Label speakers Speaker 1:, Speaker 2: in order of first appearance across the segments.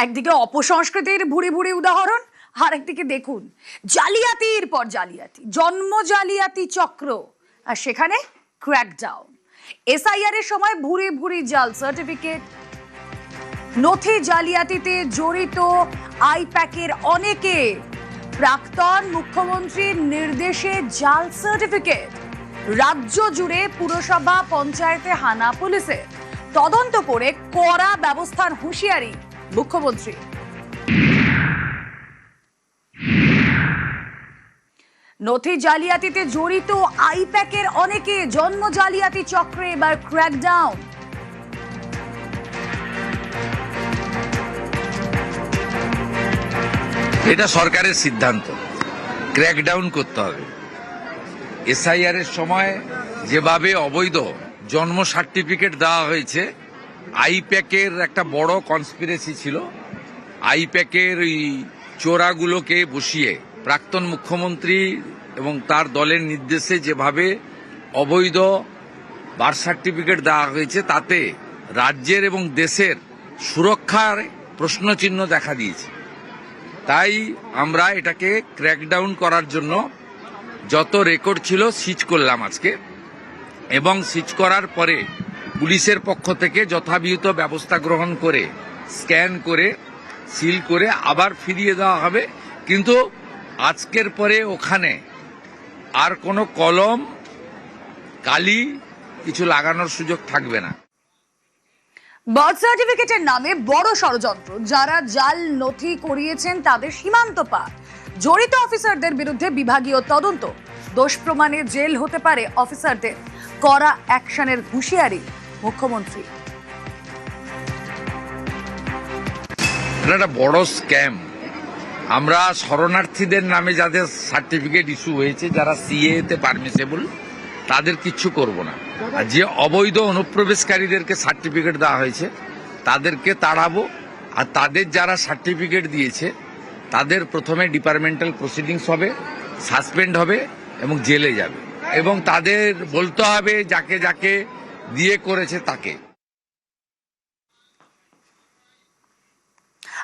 Speaker 1: একদিকে অপসংস্কৃতির ভুরি ভুরি উদাহরণ, আর একদিকে দেখুন জালিয়াতির পর জালিয়াতি, জন্ম জালিয়াতি চক্র, আর সেখানে ক্র্যাকডাউন। এসআইআর এর সময় ভুরি ভুরি জাল সার্টিফিকেট, নথি জালিয়াতিতে জড়িত আইপ্যাকের অনেকে, প্রাক্তন মুখ্যমন্ত্রীর নির্দেশে জাল সার্টিফিকেট, রাজ্য জুড়ে পুরসভা পঞ্চায়েতে হানা পুলিশের, তদন্ত করে কড়া ব্যবস্থার হুঁশিয়ারি মুখ্যমন্ত্রী। নথি জালিয়াতিতে জড়িত আইপ্যাকের অনেকে, জন্ম জালিয়াতি চক্রে এবার ক্র্যাকডাউন।
Speaker 2: এটা সরকারের সিদ্ধান্ত, ক্র্যাকডাউন করতে হবে। এসআইআর এর সময় যেভাবে অবৈধ জন্ম সার্টিফিকেট দেওয়া হয়েছে, আইপ্যাকের একটা বড় কনস্পিরেসি ছিল। আইপ্যাকের ওই চোরাগুলোকে বসিয়ে প্রাক্তন মুখ্যমন্ত্রী এবং তার দলের নির্দেশে যেভাবে অবৈধ বার্থ সার্টিফিকেট দেওয়া হয়েছে, তাতে রাজ্যের এবং দেশের সুরক্ষার প্রশ্নচিহ্ন দেখা দিয়েছে। তাই আমরা এটাকে ক্র্যাকডাউন করার জন্য যত রেকর্ড ছিল সিজ করলাম আজকে, এবং সিজ করার পরে পুলিশের পক্ষ থেকে যথাবিহিত ব্যবস্থা গ্রহণ করে স্ক্যান করে সিল করে আবার ফিরিয়ে দেওয়া হবে। কিন্তু আজকের পরে ওখানে আর কোনো কলম কালি কিছু লাগানোর সুযোগ থাকবে না।
Speaker 1: বার্থ সার্টিফিকেটের নামে বড় ষড়যন্ত্র, যারা জাল নথি করিয়েছেন তাদের সীমান্ত পার, জড়িত অফিসারদের বিরুদ্ধে বিভাগীয় তদন্ত, দোষ প্রমাণে জেল হতে পারে অফিসারদের, কড়া অ্যাকশনের হুঁশিয়ারি মুখ্যমন্ত্রী।
Speaker 2: এটা একটা বড় স্ক্যাম। আমরা শরণার্থীদের নামে যাদের সার্টিফিকেট ইস্যু হয়েছে, যারা সিএ তে পারমিসেবল, তাদের কিচ্ছু করব না। আর যে অবৈধ অনুপ্রবেশকারীদেরকে সার্টিফিকেট দেওয়া হয়েছে তাদেরকে তাড়াবো। আর তাদের যারা সার্টিফিকেট দিয়েছে তাদের প্রথমে ডিপার্টমেন্টাল প্রসিডিংস হবে, সাসপেন্ড হবে এবং জেলে যাবে, এবং তাদের বলতে হবে যাকে যাকে দিয়ে করেছে তাকে।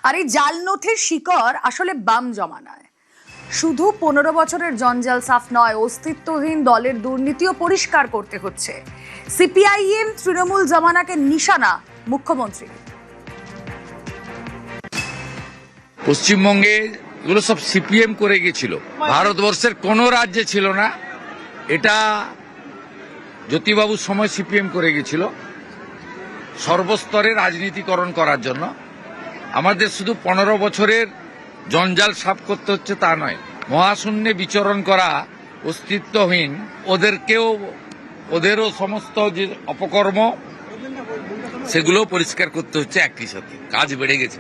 Speaker 1: আর এই জাল নথির শিকড় আসলে বাম জমানায়। শুধু 15 বছরের জঞ্জাল সাফ নয়, অস্তিত্বহীন দলের দুর্নীতিও পরিষ্কার করতে হচ্ছে। সিপিআইএম তৃণমূল জমানাকে নিশানা মুখ্যমন্ত্রী।
Speaker 2: পশ্চিমবঙ্গে এগুলো সব সিপিএম করে গেছিল, ভারতবর্ষের কোন রাজ্যে ছিল না। এটা জ্যোতিবাবুর সময় সিপিএম করে গেছিল সর্বস্তরে রাজনীতিকরণ করার জন্য। আমাদের শুধু 15 বছরের জঞ্জাল সাফ করতে হচ্ছে তা নয়, মহাশূন্যে বিচরণ করা অস্তিত্বহীন ওদেরও সমস্ত যে অপকর্ম সেগুলো পরিষ্কার করতে হচ্ছে। একই সাথে কাজ বেড়ে গেছে।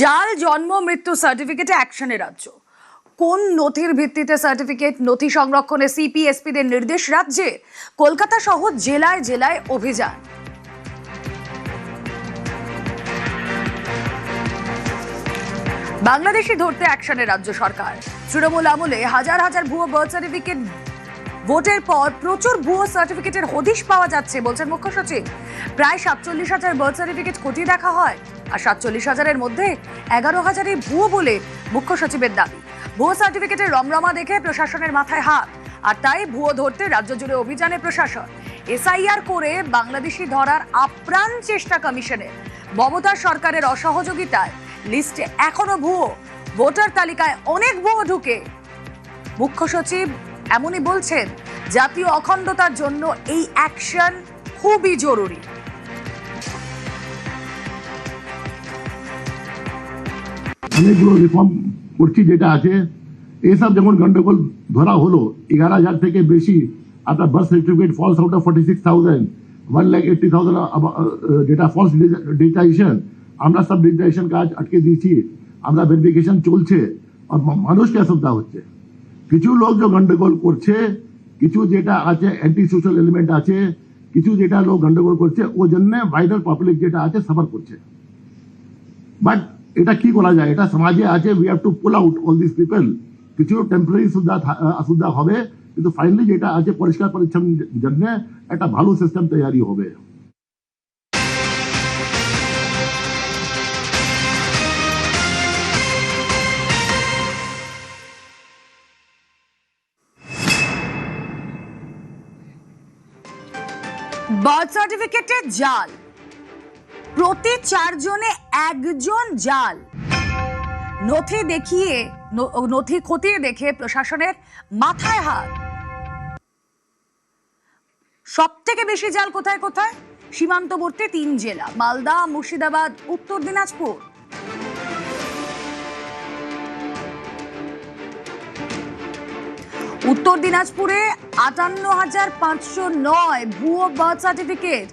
Speaker 1: জাল জন্ম মৃত্যু সার্টিফিকেটে অ্যাকশনে রাজ্য। কোন নথির ভিত্তিতে সার্টিফিকেট, নথি সংরক্ষণে সিপিএসপিদের নির্দেশ রাজ্যে। কলকাতা সহ জেলায় জেলায় অভিযান। বাংলাদেশি ধরতে অ্যাকশনে রাজ্য সরকার। তৃণমূল আমলে হাজার হাজার ভুয়ো বার্থ সার্টিফিকেট, ভোটের পর প্রচুর ভুয়ো সার্টিফিকেটের হদিশ পাওয়া যাচ্ছে বলছেন মুখ্য সচিব। প্রায় 47,000 বার্থ সার্টিফিকেট খতিয়ে দেখা হয়, আর 47,000-এর মধ্যে 11,000-ই ভুয়ো বলে মুখ্য সচিবের দাবি। ভুয়ো সার্টিফিকেটের রমরমা দেখে প্রশাসনের মাথায় হাত, আর তাই ভুয়ো ধরতে রাজ্য জুড়ে অভিযানে প্রশাসন। এসআইআর করে বাংলাদেশি ধরার আপ্রাণ চেষ্টা কমিশনের। মমতা সরকারের অসহযোগিতায় লিস্টে এখনো ভুয়ো, ভোটার তালিকায় অনেক ভুয়ো ঢুকে। মুখ্য সচিব এমনই বলছেন, জাতীয় অখণ্ডতার জন্য এই অ্যাকশন খুবই জরুরি।
Speaker 3: অনেকগুলো রিফর্ম করছি যেটা আছে, এইসব যেমন গন্ডগোল ধরা হলো 11,000 থেকে বেশি আপনার birth certificate falls out of 46,000, 1,80,000 যেটা ফলস ডিজিটাইজেশন, আমরা সব ডিজিটাইজেশন কাজ আটকে দিয়েছি, আমরা ভেরিফিকেশন চলছে। আর মানুষকে অসুবিধা হচ্ছে, কিছু লোক যে গন্ডগোল করছে, কিছু যেটা আছে অ্যান্টি সোশ্যাল এলিমেন্ট আছে, কিছু যেটা লোক গন্ডগোল করছে, ও জন্য ভাইরাল পাবলিক যেটা আছে সাফার করছে। বাট এটা কি করা যায়, এটা সমাজে আছে, we have to pool out all this people. কিছু টেম্পোরারি সুবিধা হবে, কিন্তু ফাইনালি যেটা আছে পরিষ্কার পরিচ্ছন্ন জন্য একটা ভালো সিস্টেম তৈরি হবে।
Speaker 1: বার্থ সার্টিফিকেটে জাল, প্রতি 4 জনে 1 জন জাল। নথি খতিয়ে দেখে প্রশাসনের মাথায় হাত। সব থেকে বেশি জাল কোথায় কোথায়? সীমান্তবর্তী 3 জেলা, মালদা, মুর্শিদাবাদ, উত্তর দিনাজপুর। উত্তর দিনাজপুরে 58,509 ভুয়ো বার্থ সার্টিফিকেট,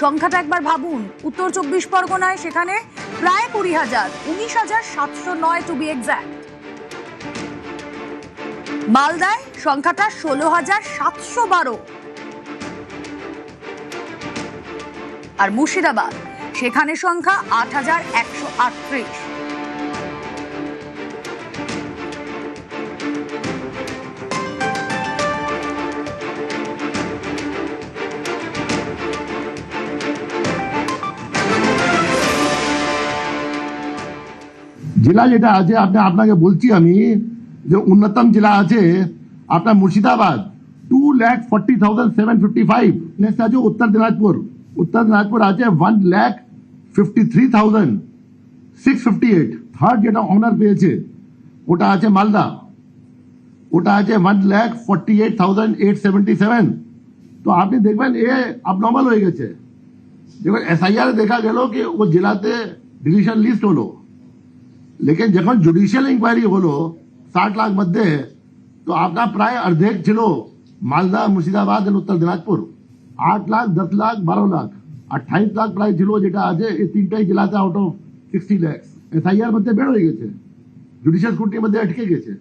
Speaker 1: সংখ্যাটা একবার ভাবুন। উত্তর 24 পরগনায় সেখানে প্রায় 20,000, 19,709 টু বি এক্স্যাক্ট। মালদায় সংখ্যাটা 16,712। আর মুর্শিদাবাদ সেখানে সংখ্যা 8,138।
Speaker 3: জেলা যেটা আছে আপনাকে বলছি আমি, যে উন্নতম জেলা আছে আপনার মুর্শিদাবাদ, 2,40,755। নেক্সট আছে উত্তর দিনাজপুর আছে 1,53,658। থার্ড যেটা অনার পেয়েছে ওটা আছে মালদা, ওটা আছে 1,48,877। তো আপনি দেখবেন এ abnormal হয়ে গেছে। দেখবেন SIR দেখা গেল কি ও জেলাতে ডিভিশন লিস্ট হলো, लेकिन যখন জুডিশিয়াল ইনকোয়ারি হলো 60 লাখ মধ্যে, তো আপনার প্রায় অর্ধেক ছিল মালদা, মুর্শিদাবাদ আর উত্তর দিনাজপুর। 8 লাখ, 10 লাখ, 12 লাখ, 28 লাখ প্রায় ছিল যেটা আছে এই তিনটাই জেলাতে আউট অফ 60 লাখ। SIR মধ্যে বের হয়ে গেছে, জুডিশিয়াল স্ক্রুটিনির মধ্যে আটকে গেছে।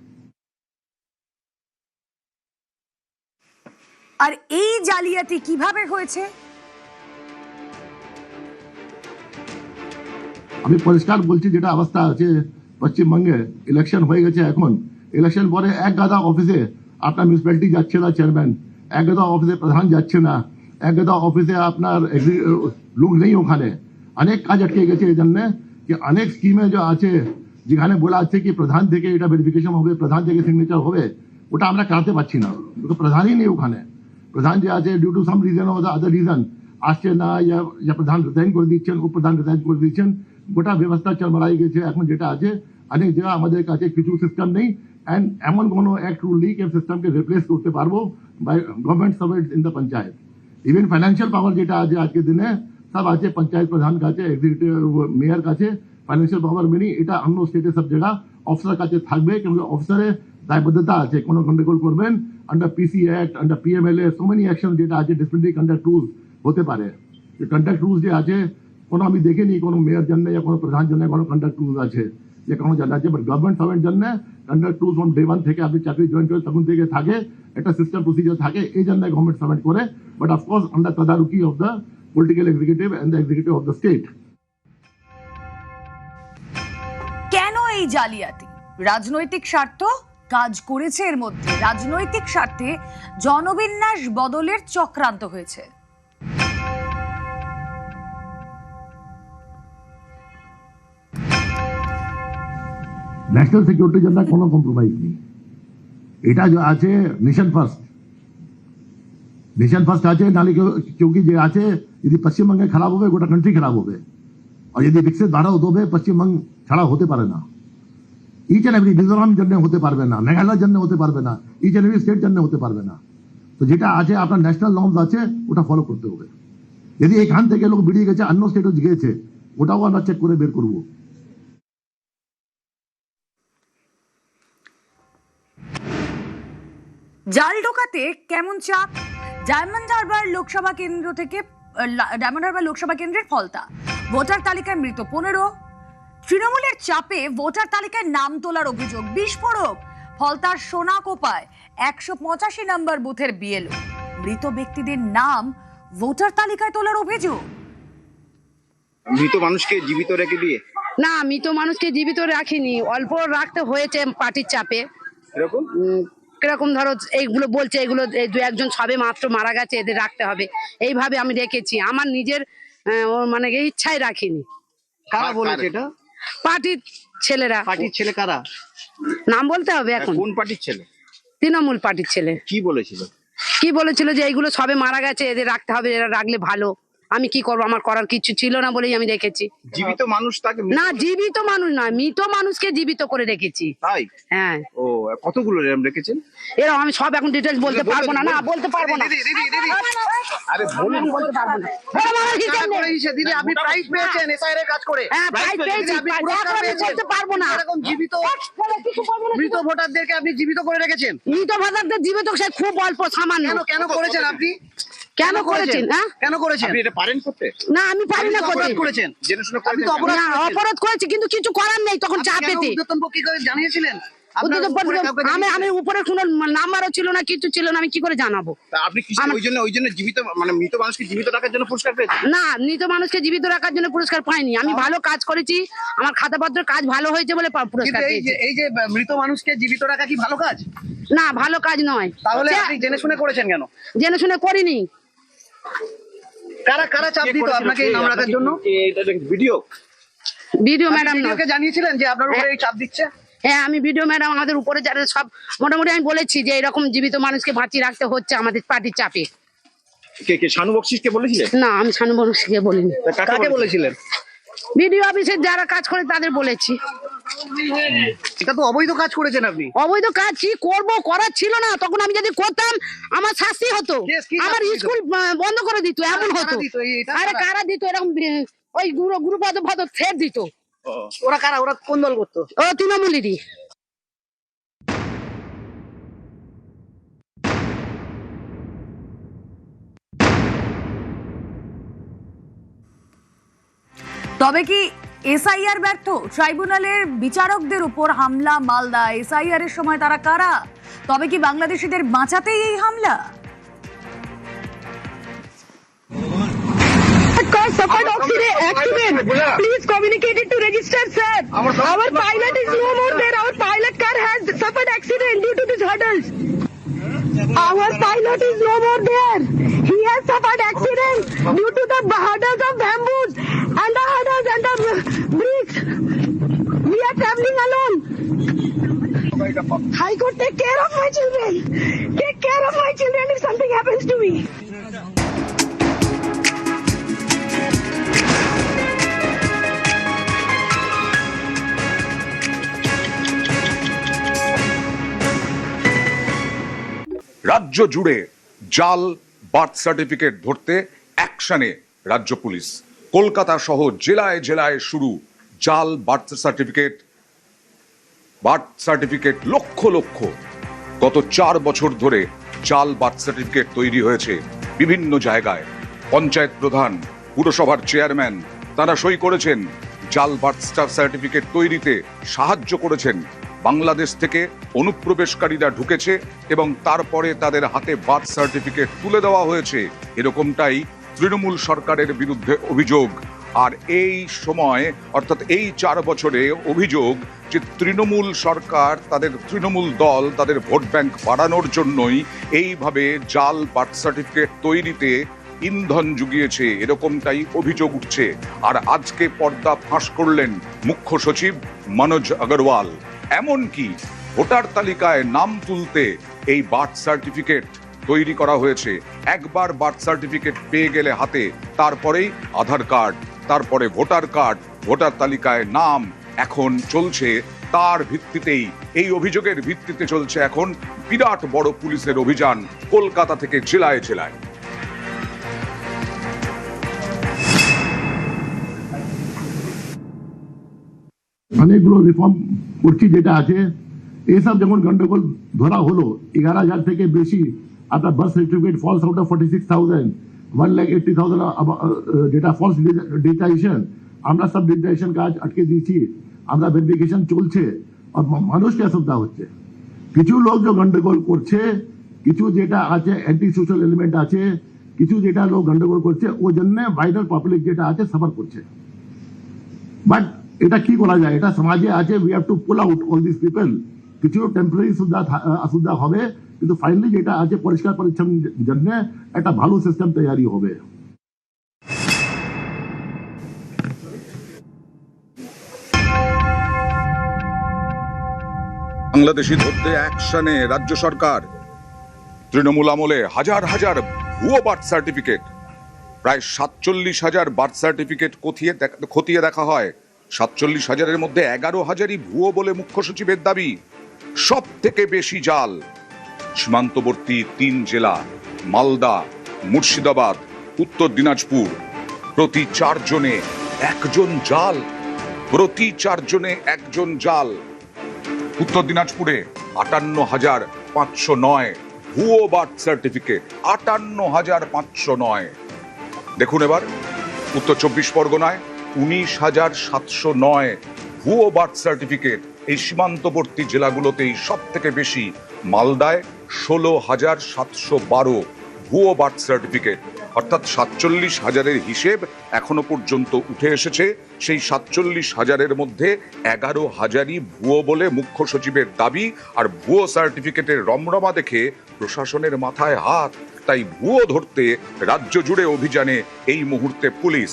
Speaker 1: আর এই জালিয়াতি কিভাবে হয়েছে?
Speaker 3: আমি পরিষ্কার বলছি, যেটা অবস্থা আছে পশ্চিমবঙ্গে, ইলেকশন হয়ে গেছে, এখন ইলেকশন পরে এক গাদা অফিসে আপনার মিউনিসিপ্যালিটি যাচ্ছে না চেয়ারম্যান, এক গাদা অফিসে প্রধান যাচ্ছে না, এক গাদা অফিসে আপনার লোক নেই ওখানে। অনেক কাজ আটকে গেছে এই জন্য কি অনেক স্কিমে যে আছে যেখানে বলা আছে কি প্রধান থেকে এটা ভেরিফিকেশন হবে, প্রধান থেকে সিগনেচার হবে, ওটা আমরা করাতে পারছি না, প্রধানই নেই ওখানে। প্রধান যে আছে due to some reason or other reason আসছে না, ইয়া প্রধান রিজাইন করে দিচ্ছেন, উপপ্রধান রিজাইন করে দিচ্ছেন, গোটা ব্যবস্থা চলমারাই গেছে। এখন যেটা আছে অনেক জায়গা আমাদের কাছে কিছু সিস্টেম নেই, অ্যান্ড এমন কোনো অ্যাক্ট রুল নেই যে সিস্টেমকে রিপ্লেস করতে পারবো by government servants in the panchayat. Even financial power যেটা আছে আজকের দিনে সব আছে পঞ্চায়েত প্রধান কাছে, এক্সিকিউটিভ মেয়র কাছে। ফাইন্যান্সিয়াল পাওয়ার মেনি এটা অন্য স্টেটে সব জায়গা অফিসার কাছে থাকবে, কিন্তু অফিসারের দায়বদ্ধতা আছে কোনো গন্ডগোল করবেন under PC act, under PMLA, so many action যেটা আছে ডিসিপ্লিনারি কন্ডাক্ট রুলস হতে পারে। কন্ডাক্ট রুলস যে আছে কোনো আমি দেখিনি কোনো মেয়র জন্য या কোনো প্রধান জন্য কোনো কন্ডাক্ট রুলস আছে যে কোনো জানা আছে, বাট গভর্নমেন্ট সার্ভেন্ট জন্য কন্ডাক্ট রুলস ফ্রম ডে 1 থেকে আপনি চাকরি জয়েন করেন তখন থেকে থাকে, একটা সিস্টেম প্রসিজার থাকে, এই জন্য গভর্নমেন্ট সার্ভেন্ট করে, বাট অফকোর্স আন্ডার তদারকি of the political executive and the executive of the state.
Speaker 1: কেন এই জালিয়াতি? রাজনৈতিক স্বার্থ কাজ করেছে এর মধ্যে। রাজনৈতিক স্বার্থে জনবিন্যাস বদলের চক্রান্ত হয়েছে।
Speaker 3: ন্যাশনাল সিকিউরিটির জন্য কোনো কম্প্রোমাইজ নেই। এটা যে আছে নেশন ফার্স্ট আছে, নালে क्योंकि যে আছে যদি পশ্চিমবঙ্গে খারাপ হবে গোটা কান্ট্রি খারাপ হবে, আর যদি বিকশিত ভারত হবে পশ্চিমবঙ্গ ছাড়া হতে পারে না। ইচ অ্যান্ড এভরি মিজোরাম জন্য হতে পারবে না, মেঘালয়ের জন্য হতে পারবে না, ইচ অ্যান্ড এভরি স্টেট জন্য হতে পারবে না। তো যেটা আছে আপনার ন্যাশনাল নর্মস আছে ওটা ফলো করতে হবে। যদি এখান থেকে লোক বেরিয়ে গেছে অন্য স্টেটও গিয়েছে, ওটাও আমরা চেক করে বের করবো।
Speaker 1: জাল ঢোকাতে কেমন চাপ? ডায়মন্ড হারবার লোকসভা কেন্দ্রের ফলতা, ভোটার তালিকায় মৃত 15। তৃণমূলের চাপে ভোটার তালিকায় নাম তোলার অভিযোগ, বিস্ফোরক। ফলতার সোনাকোপায় 185 নম্বর বুথের BLO, মৃত ব্যক্তিদের নাম ভোটার তালিকায় তোলার অভিযোগ।
Speaker 4: মৃত মানুষকে জীবিত রেখে দিয়ে না, মৃত মানুষকে জীবিত রাখিনি, অল্প রাখতে হয়েছে পার্টির চাপে।
Speaker 5: এরকম
Speaker 4: কিরকম ধরো এইগুলো বলছে, এগুলো এই দু একজন সবে মাত্র মারা গেছে, এদের রাখতে হবে, এইভাবে আমি রেখেছি। আমার নিজের মানে ইচ্ছায় রাখিনি।
Speaker 5: কারা বলেছে এটা?
Speaker 4: পার্টির ছেলেরা।
Speaker 5: পার্টির ছেলে কারা?
Speaker 4: নাম বলতে হবে এখন?
Speaker 5: কোন পার্টির ছেলে?
Speaker 4: তৃণমূল পার্টির ছেলে।
Speaker 5: কি বলেছিল?
Speaker 4: কি বলেছিল যে এইগুলো সবে মারা গেছে, এদের রাখতে হবে, এরা রাখলে ভালো। আমি কি করবো, আমার করার কিছু ছিল না বলেই আমি রেখেছি।
Speaker 5: জীবিত মানুষ তাকে
Speaker 4: না, জীবিত মানুষ নয়, মৃত মানুষকে জীবিত করে রেখেছি।
Speaker 5: তাই?
Speaker 4: হ্যাঁ।
Speaker 5: ও, কতগুলো এরকম রেখেছেন?
Speaker 4: এরকম আমি সব এখন ডিটেলস বলতে পারবো না। না, বলতে পারবো না।
Speaker 5: আরে বলুন।
Speaker 4: বলতে পারবো না।
Speaker 5: কারা করে দিয়েছে? দিদি আপনি প্রাইজ পেয়েছেন এসআইআর এর কাজ করে।
Speaker 4: হ্যাঁ,
Speaker 5: প্রাইজ
Speaker 4: প্রাইজ পেয়েছি,
Speaker 5: আপনি
Speaker 4: প্রাইজ
Speaker 5: পুরস্কার
Speaker 4: এখন আমি
Speaker 5: পেয়েছেন।
Speaker 4: বলতে পারবো না।
Speaker 5: এরকম জীবিত মৃত ভোটারদেরকে আপনি জীবিত করে রেখেছেন।
Speaker 4: মৃত ভাতারদের জীবিত সে খুব অল্প, সামান্য।
Speaker 5: কেন করেছেন আপনি?
Speaker 4: কেন করেছেন? হ্যাঁ,
Speaker 5: কেন করেছেন? আপনি এটা পারেন করতে?
Speaker 4: না, আমি পারি না করতে।
Speaker 5: অপরাধ করেছেন। জেনে শুনে আপনি তো অপরাধ
Speaker 4: না,
Speaker 5: করেছেন।
Speaker 4: অপরাধ করেছি, কিন্তু কিছু করার নেই তখন চাপেতে।
Speaker 5: উদ্যতন পক্ষে করে জানিয়েছিলেন? আপনার
Speaker 4: উদ্যোগ
Speaker 5: উপরে কাউকে
Speaker 4: আমি
Speaker 5: জানিয়েছিলেন?
Speaker 4: উপরে কোনো নাম্বারও ছিল না, কিছু ছিল না, আমি কি করে জানাবো?
Speaker 5: তা আপনি কি ওই জন্য জীবিত মানে মৃত মানুষকে জীবিত রাখার জন্য পুরস্কার পেয়েছেন?
Speaker 4: না, মৃত মানুষকে জীবিত রাখার জন্য পুরস্কার পাইনি। আমি ভালো কাজ করেছি, আমার খাতাপত্র কাজ ভালো হয়েছে বলে পুরস্কার
Speaker 5: কিন্তু
Speaker 4: পেয়েছি।
Speaker 5: এই যে মৃত মানুষকে জীবিত রাখা কি ভালো কাজ?
Speaker 4: না, ভালো কাজ নয়।
Speaker 5: তাহলে আপনি জেনে শুনে করেছেন কেন?
Speaker 4: জেনে শুনে করিনি।
Speaker 5: কারা কারা চাপ দিত আপনাকে এই নাম রাখার জন্য? ভিডিও
Speaker 4: ভিডিও ম্যাডাম না।
Speaker 5: ভিডিওকে জানিয়েছিলেন যে আপনার উপরে এই চাপ দিচ্ছে?
Speaker 4: হ্যাঁ, আমি ভিডিও ম্যাডাম, আমাদের উপরে যারা সব মোটামুটি আমি বলেছি যে এরকম জীবিত মানুষকে বাঁচিয়ে রাখতে হচ্ছে আমাদের পার্টির চাপে।
Speaker 5: কে শানু বকশিসকে বলেছিলেন?
Speaker 4: না, আমি শানু বনশীকে বলিনি।
Speaker 5: কাকে বলেছিলেন?
Speaker 4: ভিডিও অফিসের যারা কাজ করে তাদের বলেছি।
Speaker 5: এটা তো অবৈধ কাজ করেছেন আপনি।
Speaker 4: অবৈধ কাজ কি করবো, করার ছিল না তখন। আমি যদি করতাম আমার শাস্তি হতো,
Speaker 5: Yes, কি
Speaker 4: আমার
Speaker 5: শাস্তি হতো?
Speaker 4: স্কুল বন্ধ করে দিত, এমন
Speaker 5: কারা
Speaker 4: হতো।
Speaker 5: দিত? এটা
Speaker 4: আরে
Speaker 5: কারা?
Speaker 4: কারা দিত এরকম, ওই গ্রুপ থ্রেট দিত।
Speaker 5: ওরা কারা? ওরা কোন দল করতো?
Speaker 4: ও তৃণমূলেরই।
Speaker 1: তবে কি এসআইআর ব্যর্থ? ট্রাইব্যুনালের বিচারকদের উপর হামলা মালদা। এসআইআর এর সময় তারা কারা? তবে কি বাংলাদেশিদের বাঁচাতেই এই হামলা?
Speaker 6: Suffered accident. Please communicate it to register, sir. Our pilot is no more there. Our pilot car has suffered accident due to these hurdles. Our pilot is no more there. He has suffered accident due to the hurdles of bamboos and the hurdles and the bricks. We are traveling alone. High Court, take care of my children. Take care of my children if something happens to me.
Speaker 7: রাজ্য জুড়ে জাল birth certificate ধরতে অ্যাকশনে রাজ্য police. Kolkata সহ জেলায় জেলায় শুরু জাল বার্থ সার্টিফিকেট লক্ষ লক্ষ। গত 4 বছর ধরে জাল বার্থ সার্টিফিকেট তৈরি হয়েছে বিভিন্ন জায়গায়। পঞ্চায়েত প্রধান, পুরসভার চেয়ারম্যান তারা সই করেছেন, জাল বার্থ সার্টিফিকেট তৈরিতে সাহায্য করেছেন। বাংলাদেশ থেকে অনুপ্রবেশকারীরা ঢুকেছে এবং তারপরে তাদের হাতে বার্থ সার্টিফিকেট তুলে দেওয়া হয়েছে, এরকমটাই তৃণমূল সরকারের বিরুদ্ধে অভিযোগ। আর এই সময় অর্থাৎ এই 4 বছরে অভিযোগ যে তৃণমূল সরকার, তাদের তৃণমূল দল তাদের ভোট ব্যাংক বাড়ানোর জন্যই এইভাবে জাল বার্থ সার্টিফিকেট তৈরিতে ইন্ধন জুগিয়েছে, এরকমটাই অভিযোগ উঠছে। আর আজকে পর্দা ফাঁস করলেন মুখ্য সচিব মনোজ আগরওয়াল। এমনকি ভোটার তালিকায় নাম তুলতে এই বার্থ সার্টিফিকেট তৈরি করা হয়েছে। একবার বার্থ সার্টিফিকেট পেয়ে গেলে হাতে, তারপরেই আধার কার্ড, তারপরে ভোটার কার্ড, ভোটার তালিকায় নাম। এখন চলছে তার ভিত্তিতেই, এই অভিযোগের ভিত্তিতে চলছে এখন বিরাট বড় পুলিশের অভিযান কলকাতা থেকে জেলায় জেলায়।
Speaker 3: অনেকগুলো রিফর্ম করছি যেটা আছে, এসব যেমন গন্ডগোল ধরা হলো 11,000 থেকে বেশি আপনার birth certificate falls out of 46,000, 1,80,000 যেটা ফলস ডিজিটাইজেশন, আমরা সব ডিজিটাইজেশন কাজ আটকে দিয়েছি, আমরা ভেরিফিকেশন চলছে। আর মানুষকে অসুবিধা হচ্ছে, কিছু লোক যে গন্ডগোল করছে, কিছু যেটা আছে অ্যান্টি সোশ্যাল এলিমেন্ট আছে, কিছু যেটা লোক গন্ডগোল করছে, ওই জন্য ভাইরাল পাবলিক যেটা আছে সাফার করছে। বাট এটা কি করা যায়, এটা সমাজে আছে, we have to pool out all this people. কিছু টেম্পোরারি অসুবিধা হবে, কিন্তু ফাইনালি যেটা আছে পরিষ্কার পরিচ্ছন্ন জন্য একটা ভালো সিস্টেম তৈরি হবে।
Speaker 7: বাংলাদেশি ধরতে অ্যাকশনে রাজ্য সরকার। তৃণমূল আমলে হাজার হাজার ভুয়ো বার্থ সার্টিফিকেট, প্রায় 47,000 বার্থ সার্টিফিকেট খতিয়ে দেখা হয়। 47,000-এর মধ্যে 11,000-ই ভুয়ো বলে মুখ্য সচিবের দাবি। সব থেকে বেশি জাল সীমান্তবর্তী 3 জেলা মালদা, মুর্শিদাবাদ, উত্তর দিনাজপুর। প্রতি 4 জনে 1 জন জাল, প্রতি 4 জনে 1 জন জাল। উত্তর দিনাজপুরে 58,509 ভুয়ো বার্থ সার্টিফিকেট, 58,509। দেখুন এবার উত্তর 24 পরগনায় 19,709 ভুয়ো বার্থ সার্টিফিকেট। এই সীমান্তবর্তী জেলাগুলোতেই সব থেকে বেশি। মালদায় 16,712 ভুয়ো বার্থ সার্টিফিকেট। অর্থাৎ 47,000-এর হিসেব এখনো পর্যন্ত উঠে এসেছে। সেই 47,000-এর মধ্যে 11,000-ই ভুয়ো বলে মুখ্য সচিবের দাবি। আর ভুয়ো সার্টিফিকেটের রমরমা দেখে প্রশাসনের মাথায় হাত। তাই ভুয়ো ধরতে রাজ্য জুড়ে অভিযানে এই মুহূর্তে পুলিশ।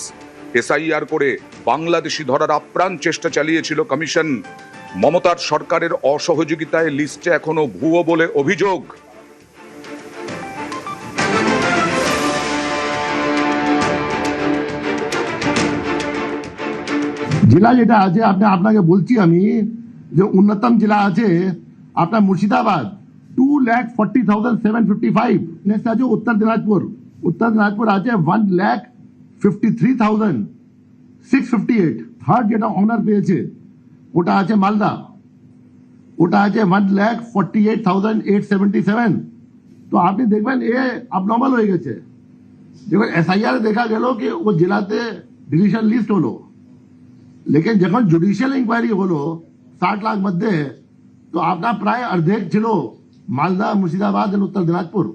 Speaker 7: এসআইআর করে বাংলাদেশি ধরার আপ্রাণ চেষ্টা চালিয়েছিল কমিশন। মমতার সরকারের অসহযোগিতায় লিস্টে এখনো ভুয়ো বলে অভিযোগ।
Speaker 3: জেলা যেটা আছে আপনাকে বলছি আমি, যে উন্নতম জেলা আছে আপনার মুর্শিদাবাদ 2,40,755। নেক্সট আছে উত্তর দিনাজপুর। উত্তর দিনাজপুর আছে 1,53,658। থার্ড যেটা অনার পেয়েছে ওটা আছে মালদা, ওটা আছে 1,48,877। তো আপনি দেখবেন এ abnormal হয়ে গেছে। দেখবেন এসআইআর দেখা গেল কি ও জেলাতে ডিলিশন লিস্ট হলো, लेकिन যখন জুডিশিয়াল ইনকোয়ারি হলো 60 লাখ মধ্যে, তো আপনার প্রায় অর্ধেক ছিল মালদা, মুর্শিদাবাদ আর উত্তর দিনাজপুর।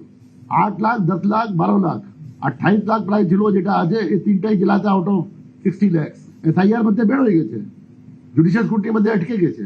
Speaker 3: 8 লাখ, 10 লাখ, 12 লাখ, 28 লাখ প্রায় ছিল যেটা আছে এই তিনটাই জেলাতে আউট অফ 60 লাখ। এসআইআর মধ্যে বের হয়ে গেছে, জুডিশিয়াল স্ক্রুটিনির মধ্যে আটকে গেছে।